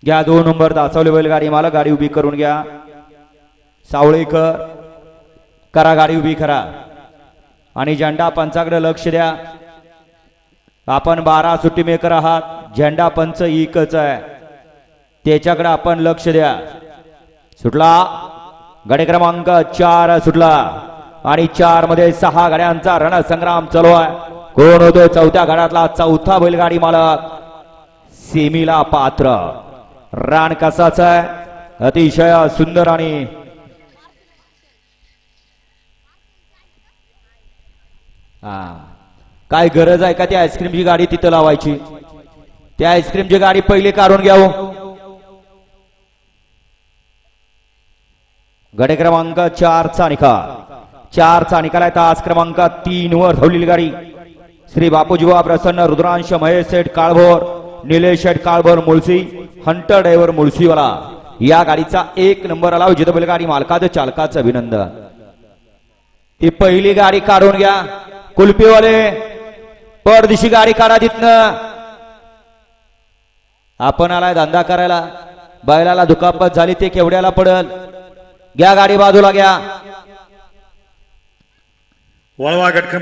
घ्या 2 नंबर दाचवले बैलगाडी मला गाडी उभी करून घ्या सावळेकर करा गाडी उभी करा आणि झेंडा पंचाकडे लक्ष द्या आपण 12 सुट्टी मेकर आहात झेंडा पंच एकच आहे त्याच्याकडे आपण लक्ष द्या सुटला गाडी क्रमांक 4 सुटला आणि 4 मध्ये 6 गाड्यांचा रणसंग्राम चालू आहे कोण होतो चौथ्या गाड्यातला चौथा बैलगाडी मालक सेमीला पात्र रान कसाच आहे अतिशय सुंदर आणि काय गरज आहे का त्या आईस्क्रीमची गाडी तिथं लावायची त्या आईस्क्रीमची गाडी पहिले काढून घ्याव गडे क्रमांक 4 चा निकाल 4 चा निकाल आहे तास क्रमांक 3 वर धावलेली गाडी श्री बापूजीबा प्रसन्न रुद्रांश महेश शेठ काळभोर निलेश शेठ काळभोर मुळशी हंटर ड्रायव्हर मुळशीवाला या गाडीचा 1 नंबर आला विजेता बैलगाडी मालकाचं चालकाचं अभिनंदन ती पहिली गाडी काढून घ्या कुलपीवाले परदिशी गाडी काढा तिथनं आपण आलाय धंदा करायला बैलाला दुखापत झाली ते केवढ्याला पडल घ्या गाडी बाजूला घ्या वळवा गट